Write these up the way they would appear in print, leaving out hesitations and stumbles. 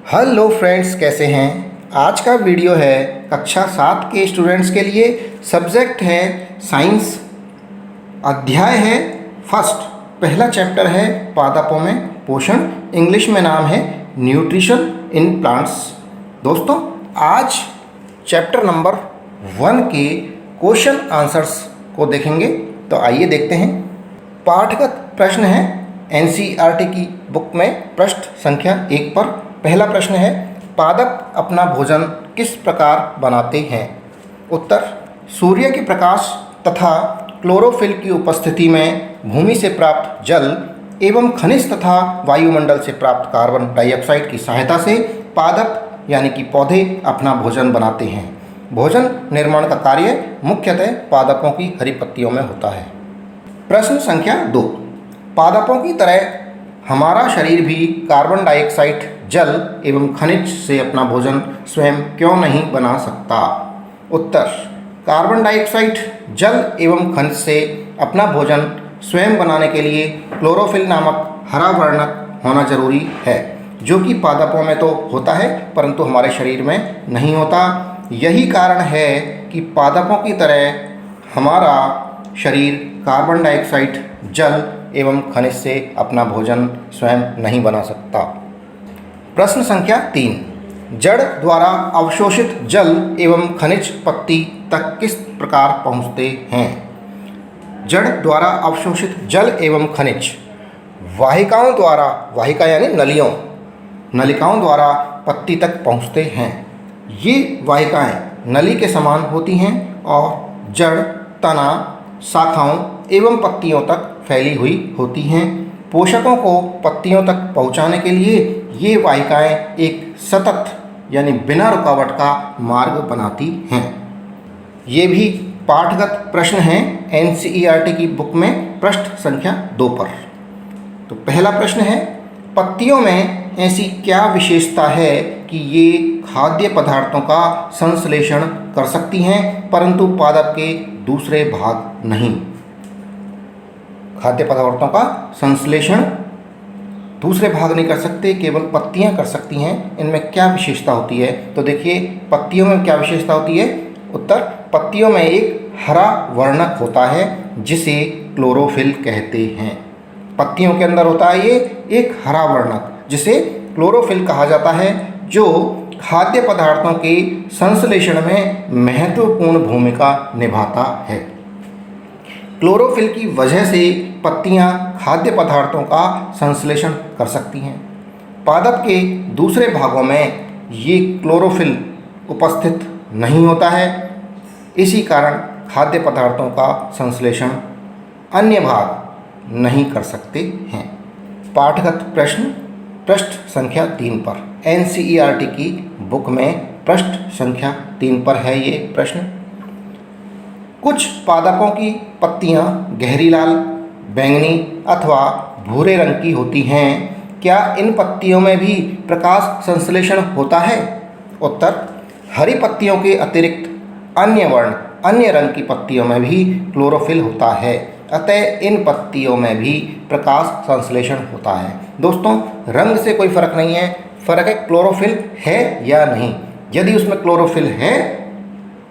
Hello friends, कैसे हैं। आज का वीडियो है कक्षा 7 के स्टूडेंट्स के लिए। सब्जेक्ट है साइंस, अध्याय है फर्स्ट। पहला चैप्टर है पादपों में पोषण, इंग्लिश में नाम है न्यूट्रिशन इन प्लांट्स। दोस्तों, आज चैप्टर नंबर 1 के क्वेश्चन आंसर्स को देखेंगे। तो आइए देखते हैं। पाठगत प्रश्न है एनसीईआरटी की बुक में पृष्ठ संख्या 1 पर। पहला प्रश्न है, पादप अपना भोजन किस प्रकार बनाते हैं। उत्तर, सूर्य के प्रकाश तथा क्लोरोफिल की उपस्थिति में भूमि से प्राप्त जल एवं खनिज तथा वायुमंडल से प्राप्त कार्बन डाइऑक्साइड की सहायता से पादप यानी कि पौधे अपना भोजन बनाते हैं। भोजन निर्माण का कार्य मुख्यतः पादपों की हरी पत्तियों में होता है। प्रश्न संख्या 2, पादपों की तरह हमारा शरीर भी कार्बन डाइऑक्साइड, जल एवं खनिज से अपना भोजन स्वयं क्यों नहीं बना सकता। उत्तर, कार्बन डाइऑक्साइड, जल एवं खनिज से अपना भोजन स्वयं बनाने के लिए क्लोरोफिल नामक हरा वर्णक होना जरूरी है, जो कि पादपों में तो होता है परंतु हमारे शरीर में नहीं होता। यही कारण है कि पादपों की तरह हमारा शरीर कार्बन डाइऑक्साइड, जल एवं खनिज से अपना भोजन स्वयं नहीं बना सकता। प्रश्न संख्या 3, जड़ द्वारा अवशोषित जल एवं खनिज पत्ती तक किस प्रकार पहुँचते हैं। जड़ द्वारा अवशोषित जल एवं खनिज वाहिकाओं द्वारा, वाहिका यानी नलिकाओं द्वारा पत्ती तक पहुँचते हैं। ये वाहिकाएं नली के समान होती हैं और जड़, तना, शाखाओं एवं पत्तियों तक फैली हुई होती हैं। पोषकों को पत्तियों तक पहुंचाने के लिए ये वाहिकाएं एक सतत यानी बिना रुकावट का मार्ग बनाती हैं। ये भी पाठगत प्रश्न हैं एनसीईआरटी की बुक में पृष्ठ संख्या 2 पर। तो पहला प्रश्न है, पत्तियों में ऐसी क्या विशेषता है कि ये खाद्य पदार्थों का संश्लेषण कर सकती हैं परंतु पादप के दूसरे भाग नहीं। खाद्य पदार्थों का संश्लेषण दूसरे भाग नहीं कर सकते, केवल पत्तियां कर सकती हैं। इनमें क्या विशेषता होती है। तो देखिए, पत्तियों में क्या विशेषता होती है। उत्तर, पत्तियों में एक हरा वर्णक होता है जिसे क्लोरोफिल कहते हैं। पत्तियों के अंदर होता है ये एक हरा वर्णक जिसे क्लोरोफिल कहा जाता है, जो खाद्य पदार्थों के संश्लेषण में महत्वपूर्ण भूमिका निभाता है। क्लोरोफिल की वजह से पत्तियां खाद्य पदार्थों का संश्लेषण कर सकती हैं। पादप के दूसरे भागों में ये क्लोरोफिल उपस्थित नहीं होता है, इसी कारण खाद्य पदार्थों का संश्लेषण अन्य भाग नहीं कर सकते हैं। पाठगत प्रश्न पृष्ठ संख्या 3 पर, एनसीईआरटी की बुक में पृष्ठ संख्या 3 पर है ये प्रश्न। कुछ पादपों की पत्तियां गहरी लाल, बैंगनी अथवा भूरे रंग की होती हैं। क्या इन पत्तियों में भी प्रकाश संश्लेषण होता है। उत्तर, हरी पत्तियों के अतिरिक्त अन्य रंग की पत्तियों में भी क्लोरोफिल होता है, अतः इन पत्तियों में भी प्रकाश संश्लेषण होता है। दोस्तों, रंग से कोई फर्क नहीं है, फर्क है क्लोरोफिल है या नहीं। यदि उसमें क्लोरोफिल है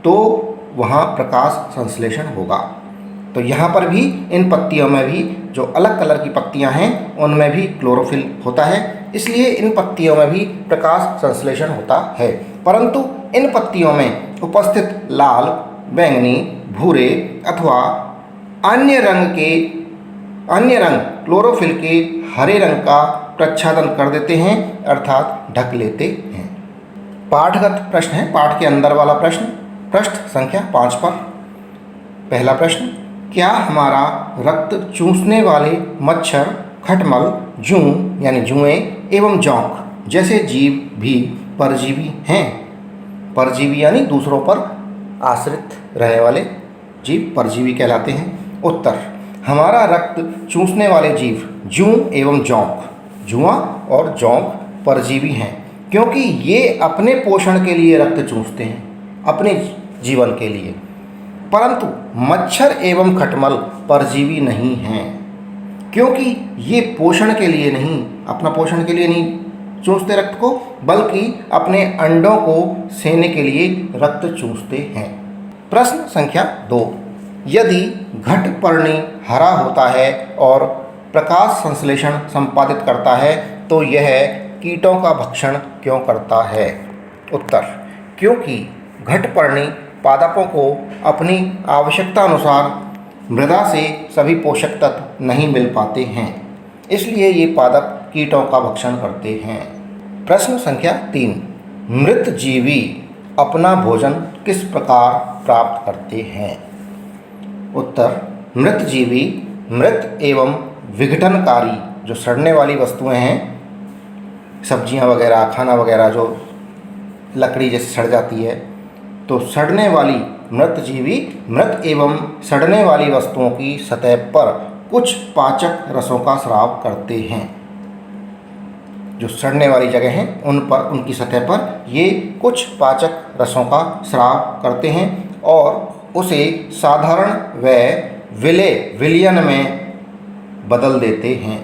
तो वहाँ प्रकाश संश्लेषण होगा। तो यहाँ पर भी इन पत्तियों में भी जो अलग कलर की पत्तियाँ हैं उनमें भी क्लोरोफिल होता है, इसलिए इन पत्तियों में भी प्रकाश संश्लेषण होता है। परंतु इन पत्तियों में उपस्थित लाल, बैंगनी, भूरे अथवा अन्य रंग क्लोरोफिल के हरे रंग का प्रच्छादन कर देते हैं, अर्थात ढक लेते हैं। पाठगत प्रश्न है, पाठ के अंदर वाला प्रश्न, पृष्ठ संख्या 5 पर। पहला प्रश्न, क्या हमारा रक्त चूसने वाले मच्छर, खटमल, जूं यानी जुएं एवं जोंक जैसे जीव भी परजीवी हैं। परजीवी यानी दूसरों पर आश्रित रहने वाले जीव परजीवी कहलाते हैं। उत्तर, हमारा रक्त चूसने वाले जीव जूं एवं जोंक, जुआ और जोंक परजीवी हैं, क्योंकि ये अपने पोषण के लिए रक्त चूसते हैं, अपने जीवन के लिए। परंतु मच्छर एवं खटमल परजीवी नहीं हैं, क्योंकि ये पोषण के लिए नहीं, अपना पोषण के लिए नहीं चूसते रक्त को, बल्कि अपने अंडों को सेने के लिए रक्त चूसते हैं। प्रश्न संख्या 2, यदि घटपर्णी हरा होता है और प्रकाश संश्लेषण संपादित करता है तो यह कीटों का भक्षण क्यों करता है? उत्तर, क्योंकि घटपर्णी पादपों को अपनी आवश्यकता अनुसार मृदा से सभी पोषक तत्व नहीं मिल पाते हैं, इसलिए ये पादप कीटों का भक्षण करते हैं। प्रश्न संख्या 3, मृत जीवी अपना भोजन किस प्रकार प्राप्त करते हैं? उत्तर, मृत जीवी मृत एवं विघटनकारी जो सड़ने वाली वस्तुएं हैं, सब्जियां वगैरह, खाना वगैरह, जो लकड़ी जैसे सड़ जाती है, तो सड़ने वाली मृत जीवी मृत एवं सड़ने वाली वस्तुओं की सतह पर कुछ पाचक रसों का स्राव करते हैं। जो सड़ने वाली जगह हैं उन पर, उनकी सतह पर ये कुछ पाचक रसों का स्राव करते हैं और उसे साधारण व विलयन में बदल देते हैं।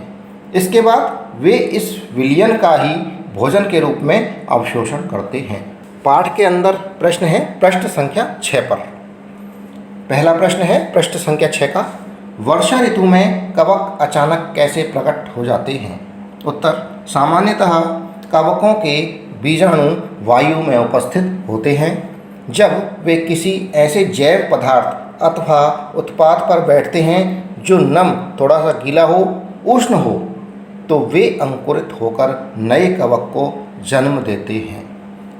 इसके बाद वे इस विलयन का ही भोजन के रूप में अवशोषण करते हैं। पाठ के अंदर प्रश्न है पृष्ठ संख्या 6 पर। पहला प्रश्न है पृष्ठ संख्या 6 का, वर्षा ऋतु में कवक अचानक कैसे प्रकट हो जाते हैं? उत्तर, सामान्यतः कवकों के बीजाणु वायु में उपस्थित होते हैं। जब वे किसी ऐसे जैव पदार्थ अथवा उत्पाद पर बैठते हैं जो नम, थोड़ा सा गीला हो, उष्ण हो, तो वे अंकुरित होकर नए कवक को जन्म देते हैं।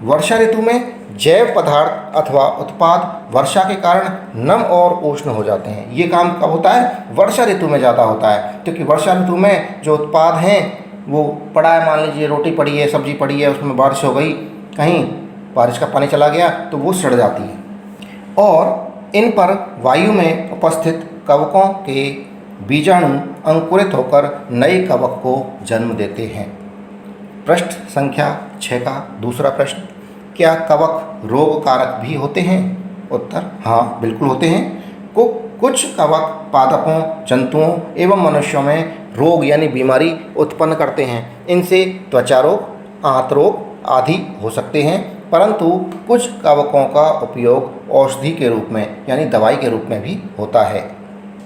वर्षा ऋतु में जैव पदार्थ अथवा उत्पाद वर्षा के कारण नम और उष्ण हो जाते हैं। ये काम कब होता है? वर्षा ऋतु में ज़्यादा होता है, क्योंकि वर्षा ऋतु में जो उत्पाद हैं वो पड़ा है, मान लीजिए रोटी पड़ी है, सब्जी पड़ी है, उसमें बारिश हो गई, कहीं बारिश का पानी चला गया तो वो सड़ जाती है और इन पर वायु में उपस्थित कवकों के बीजाणु अंकुरित होकर नए कवक को जन्म देते हैं। पृष्ठ संख्या 6 का दूसरा प्रश्न, क्या कवक रोग कारक भी होते हैं? उत्तर, हाँ बिल्कुल होते हैं। कुछ कवक पादपों, जंतुओं एवं मनुष्यों में रोग यानी बीमारी उत्पन्न करते हैं। इनसे त्वचा रोग, आंत रोग आदि हो सकते हैं, परंतु कुछ कवकों का उपयोग औषधि के रूप में यानी दवाई के रूप में भी होता है।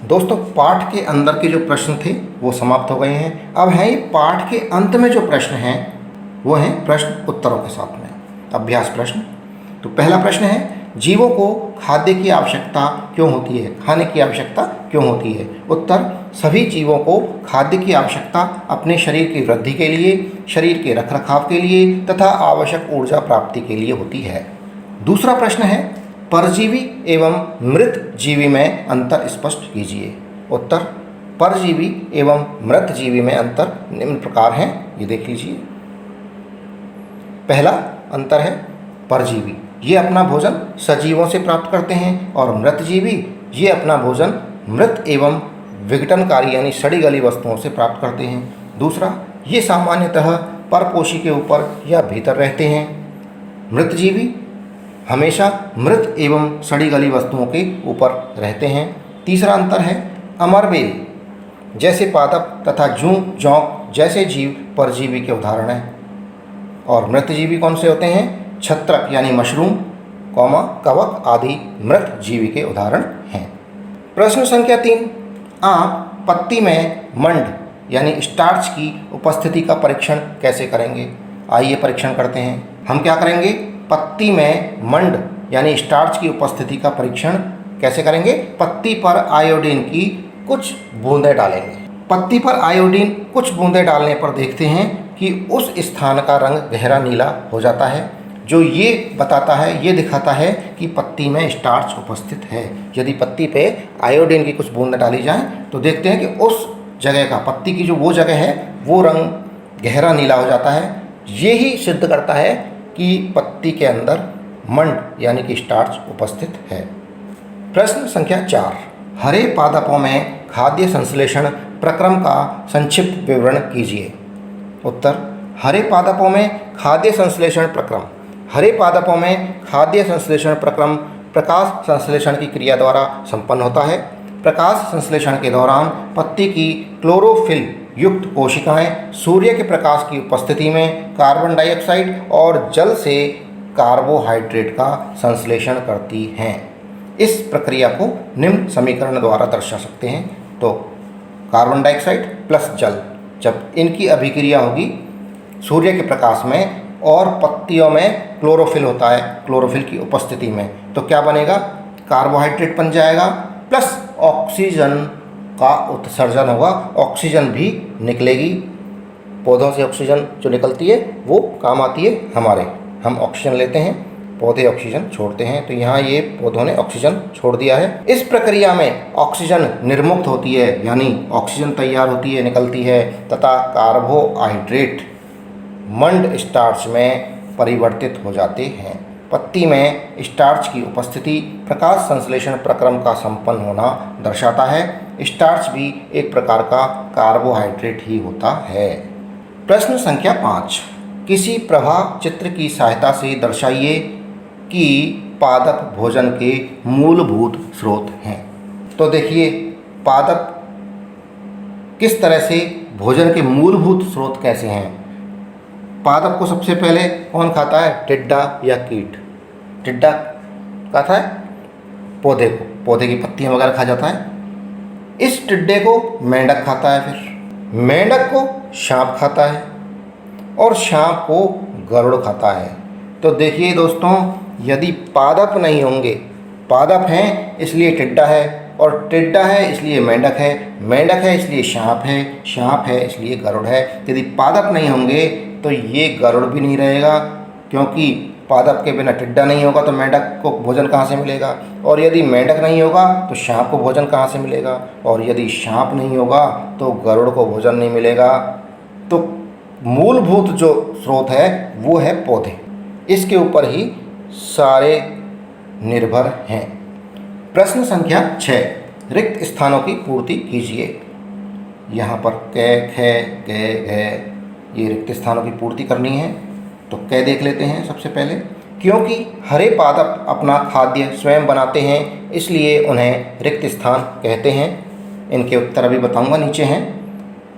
दोस्तों, पाठ के अंदर के जो प्रश्न थे वो समाप्त हो गए हैं। अब है ये पाठ के अंत में जो प्रश्न हैं वो हैं प्रश्न उत्तरों के साथ में अभ्यास प्रश्न। तो पहला प्रश्न है, जीवों को खाद्य की आवश्यकता क्यों होती है? खाने की आवश्यकता क्यों होती है? उत्तर, सभी जीवों को खाद्य की आवश्यकता अपने शरीर की वृद्धि के लिए, शरीर के रखरखाव के लिए तथा आवश्यक ऊर्जा प्राप्ति के लिए होती है। दूसरा प्रश्न है, परजीवी एवं मृत जीवी में अंतर स्पष्ट कीजिए। उत्तर, परजीवी एवं मृत जीवी में अंतर निम्न प्रकार हैं, ये देख लीजिए। पहला अंतर है परजीवी, ये अपना भोजन सजीवों से प्राप्त करते हैं और मृतजीवी ये अपना भोजन मृत एवं विघटनकारी यानी सड़ी गली वस्तुओं से प्राप्त करते हैं। दूसरा, ये सामान्यतः परपोषी के ऊपर या भीतर रहते हैं। मृतजीवी हमेशा मृत एवं सड़ी गली वस्तुओं के ऊपर रहते हैं। तीसरा अंतर है अमरबेल जैसे पादप तथा जूं, जौंक जैसे जीव परजीवी के उदाहरण हैं। और मृतजीवी कौन से होते हैं? छत्रक यानी मशरूम, कवक आदि मृत जीवी के उदाहरण हैं। प्रश्न संख्या 3, आप पत्ती में मंड यानी स्टार्च की उपस्थिति का परीक्षण कैसे करेंगे? आइए परीक्षण करते हैं। हम क्या करेंगे? पत्ती में मंड यानी स्टार्च की उपस्थिति का परीक्षण कैसे करेंगे? पत्ती पर आयोडीन की कुछ बूंदें डालेंगे। पत्ती पर आयोडीन कुछ बूंदें डालने पर देखते हैं कि उस स्थान का रंग गहरा नीला हो जाता है, जो ये बताता है, ये दिखाता है कि पत्ती में स्टार्च उपस्थित है। यदि पत्ती पे आयोडीन की कुछ बूंदें डाली जाएं तो देखते हैं कि उस जगह का, पत्ती की जो वो जगह है वो रंग गहरा नीला हो जाता है। ये ही सिद्ध करता है कि पत्ती के अंदर मंड यानी कि स्टार्च उपस्थित है। प्रश्न संख्या 4, हरे पादपों में खाद्य संश्लेषण प्रक्रम का संक्षिप्त विवरण कीजिए। उत्तर, हरे पादपों में खाद्य संश्लेषण प्रक्रम। हरे पादपों में खाद्य संश्लेषण प्रक्रम प्रकाश संश्लेषण की क्रिया द्वारा संपन्न होता है। प्रकाश संश्लेषण के दौरान पत्ती की क्लोरोफिल युक्त कोशिकाएं सूर्य के प्रकाश की उपस्थिति में कार्बन डाइऑक्साइड और जल से कार्बोहाइड्रेट का संश्लेषण करती हैं। इस प्रक्रिया को निम्न समीकरण द्वारा दर्शा सकते हैं। तो कार्बन डाइऑक्साइड प्लस जल, जब इनकी अभिक्रिया होगी सूर्य के प्रकाश में और पत्तियों में क्लोरोफिल होता है, क्लोरोफिल की उपस्थिति में, तो क्या बनेगा, कार्बोहाइड्रेट बन जाएगा प्लस ऑक्सीजन का उत्सर्जन होगा, ऑक्सीजन भी निकलेगी। पौधों से ऑक्सीजन जो निकलती है वो काम आती है हमारे, हम ऑक्सीजन लेते हैं, पौधे ऑक्सीजन छोड़ते हैं। तो यहाँ ये पौधों ने ऑक्सीजन छोड़ दिया है। इस प्रक्रिया में ऑक्सीजन निर्मुक्त होती है, यानी ऑक्सीजन तैयार होती है, निकलती है, तथा कार्बोहाइड्रेट मंड स्टार्च में परिवर्तित हो जाते हैं। पत्ती में स्टार्च की उपस्थिति प्रकाश संश्लेषण प्रक्रम का संपन्न होना दर्शाता है। स्टार्च भी एक प्रकार का कार्बोहाइड्रेट ही होता है। प्रश्न संख्या 5, किसी प्रवाह चित्र की सहायता से दर्शाइए कि पादप भोजन के मूलभूत स्रोत हैं। तो देखिए पादप किस तरह से भोजन के मूलभूत स्रोत कैसे हैं। पादप को सबसे पहले कौन खाता है, टिड्डा या कीट। टिड्डा खाता है पौधे को, पौधे की पत्तियां वगैरह खा जाता है। इस टिड्डे को मेंढक खाता है, फिर मेंढक को सांप खाता है और सांप को गरुड़ खाता है। तो देखिए दोस्तों, यदि पादप नहीं होंगे, पादप हैं इसलिए टिड्डा है, और टिड्डा है इसलिए मेंढक है, मेंढक है इसलिए सांप है, सांप है इसलिए गरुड़ है। यदि पादप नहीं होंगे तो ये गरुड़ भी नहीं रहेगा, क्योंकि पादप के बिना टिड्डा नहीं होगा तो मेंढक को भोजन कहाँ से मिलेगा, और यदि मेंढक नहीं होगा तो सांप को भोजन कहाँ से मिलेगा, और यदि सांप नहीं होगा तो गरुड़ को भोजन नहीं मिलेगा। तो मूलभूत जो स्रोत है वो है पौधे, इसके ऊपर ही सारे निर्भर हैं। प्रश्न संख्या 6, रिक्त स्थानों की पूर्ति कीजिए। यहाँ पर कै, खे, गे, घे, ये रिक्त स्थानों की पूर्ति करनी है। तो कै देख लेते हैं सबसे पहले। क्योंकि हरे पादप अपना खाद्य स्वयं बनाते हैं इसलिए उन्हें रिक्त स्थान कहते हैं। इनके उत्तर अभी बताऊंगा, नीचे हैं।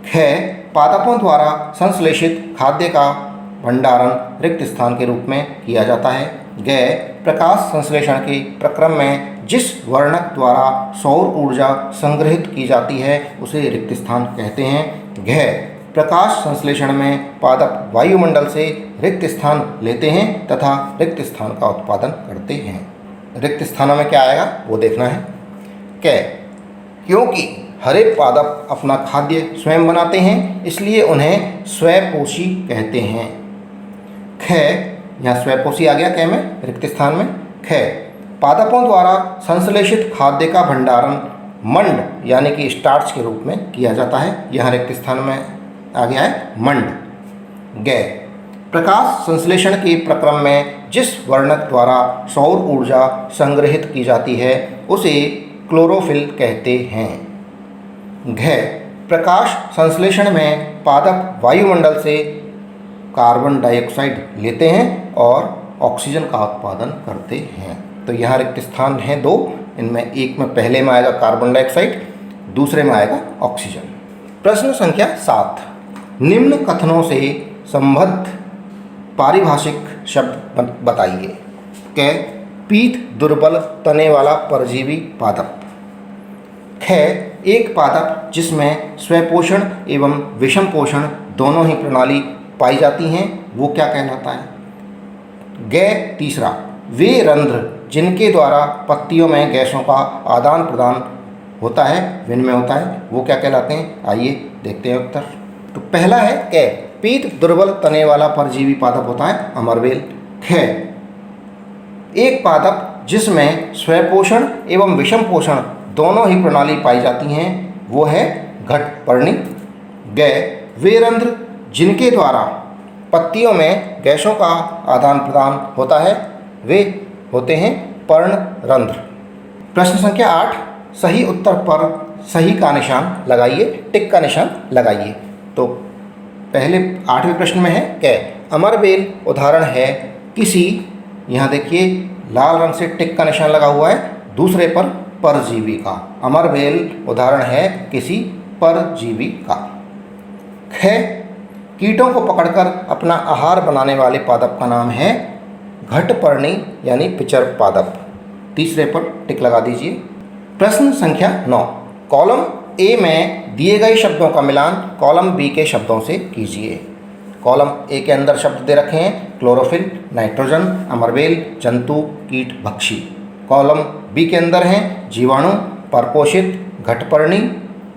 ख, पादपों द्वारा संश्लेषित खाद्य का भंडारण रिक्त स्थान के रूप में किया जाता है। ग, प्रकाश संश्लेषण के प्रक्रम में जिस वर्णक द्वारा सौर ऊर्जा संग्रहित की जाती है उसे रिक्त स्थान कहते हैं। घ, प्रकाश संश्लेषण में पादप वायुमंडल से रिक्त स्थान लेते हैं तथा रिक्त स्थान का उत्पादन करते हैं। रिक्त स्थानों में क्या आएगा वो देखना है। कै, क्योंकि हरे पादप अपना खाद्य स्वयं बनाते हैं इसलिए उन्हें स्वयपोषी कहते हैं। ख, यहाँ स्वयपोषी आ गया कै में, रिक्त स्थान में। ख, पादपों द्वारा संश्लेषित खाद्य का भंडारण मंड यानी कि स्टार्च के रूप में किया जाता है। यहाँ रिक्त स्थान में आ गया है मंड। ग, प्रकाश संश्लेषण के प्रक्रम में जिस वर्णक द्वारा सौर ऊर्जा संग्रहित की जाती है उसे क्लोरोफिल कहते हैं। घ, प्रकाश संश्लेषण में पादप वायुमंडल से कार्बन डाइऑक्साइड लेते हैं और ऑक्सीजन का उत्पादन करते हैं। तो यहाँ रिक्त स्थान हैं 2, इनमें एक में पहले में आएगा कार्बन डाइऑक्साइड, दूसरे में आएगा ऑक्सीजन। प्रश्न संख्या 7, निम्न कथनों से संबद्ध पारिभाषिक शब्द बताइए। क, पीत दुर्बल तने वाला परजीवी पादप। ख, एक पादप जिसमें स्वपोषण एवं विषम पोषण दोनों ही प्रणाली पाई जाती हैं वो क्या कहलाता है। ग, तीसरा, वे रंध्र जिनके द्वारा पत्तियों में गैसों का आदान प्रदान होता है, विनिमय होता है, वो क्या कहलाते हैं। आइए देखते हैं उत्तर। तो पहला है कै, पीत दुर्बल तने वाला परजीवी पादप होता है अमरवेल। ख, एक पादप जिसमें स्वपोषण एवं विषम पोषण दोनों ही प्रणाली पाई जाती हैं वो है घटपर्णी। ग, वे रंध्र जिनके द्वारा पत्तियों में गैसों का आदान प्रदान होता है वे होते हैं पर्णरंध्र। प्रश्न संख्या 8, सही उत्तर पर सही का निशान लगाइए, टिक का निशान लगाइए। तो पहले 8वें प्रश्न में है कै, अमरवेल उदाहरण है किसी, यहाँ देखिए लाल रंग से टिक का निशान लगा हुआ है, दूसरे पर परजीवी का। अमरवेल उदाहरण है किसी परजीवी का। ख, कीटों को पकड़कर अपना आहार बनाने वाले पादप का नाम है घटपर्णी यानी पिचर पादप। तीसरे पर टिक लगा दीजिए। प्रश्न संख्या 9, कॉलम ए में दिए गए शब्दों का मिलान कॉलम बी के शब्दों से कीजिए। कॉलम ए के अंदर शब्द दे रखे हैं क्लोरोफिल, नाइट्रोजन, अमरबेल, जंतु, कीट, भक्षी। कॉलम बी के अंदर हैं जीवाणु, परपोषित, घटपर्णी,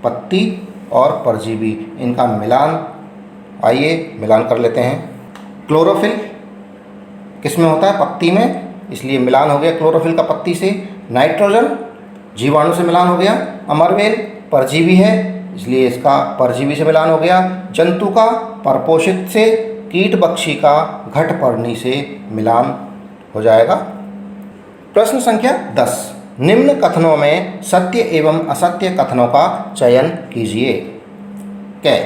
पत्ती और परजीवी। इनका मिलान आइए मिलान कर लेते हैं। क्लोरोफिल किस में होता है? पत्ती में, इसलिए मिलान हो गया क्लोरोफिल का पत्ती से। नाइट्रोजन जीवाणु से मिलान हो गया। अमरबेल परजीवी है, इसलिए इसका परजीवी से मिलान हो गया। जंतु का परपोषित से, कीट बक्षी का घटपर्णी से मिलान हो जाएगा। प्रश्न संख्या 10, निम्न कथनों में सत्य एवं असत्य कथनों का चयन कीजिए। क,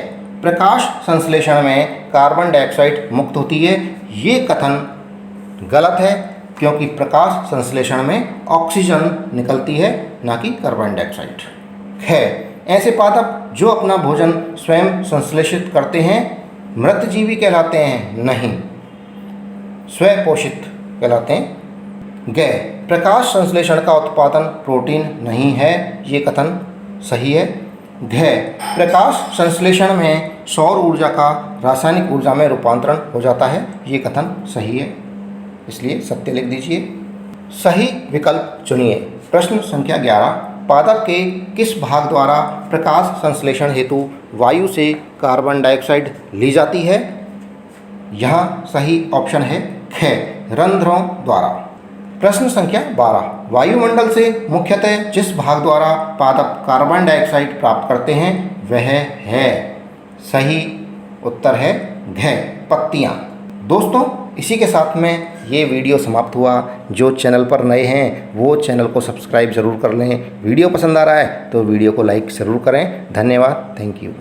प्रकाश संश्लेषण में कार्बन डाइऑक्साइड मुक्त होती है। ये कथन गलत है, क्योंकि प्रकाश संश्लेषण में ऑक्सीजन निकलती है, ना कि कार्बन डाइऑक्साइड। है, ऐसे पादप जो अपना भोजन स्वयं संश्लेषित करते हैं मृतजीवी कहलाते हैं? नहीं, स्वपोषित कहलाते हैं। ग, प्रकाश संश्लेषण का उत्पादन प्रोटीन नहीं है। ये कथन सही है। घ, प्रकाश संश्लेषण में सौर ऊर्जा का रासायनिक ऊर्जा में रूपांतरण हो जाता है। ये कथन सही है, इसलिए सत्य लिख दीजिए। सही विकल्प चुनिए। प्रश्न संख्या 11, पादप के किस भाग द्वारा प्रकाश संश्लेषण हेतु वायु से कार्बन डाइऑक्साइड ली जाती है? यहाँ सही ऑप्शन है ख, रंध्रों द्वारा। प्रश्न संख्या 12, वायुमंडल से मुख्यतः जिस भाग द्वारा पादप कार्बन डाइऑक्साइड प्राप्त करते हैं वह है? सही उत्तर है घ, पत्तियाँ। दोस्तों, इसी के साथ में ये वीडियो समाप्त हुआ। जो चैनल पर नए हैं वो चैनल को सब्सक्राइब ज़रूर कर लें। वीडियो पसंद आ रहा है तो वीडियो को लाइक ज़रूर करें। धन्यवाद, थैंक यू।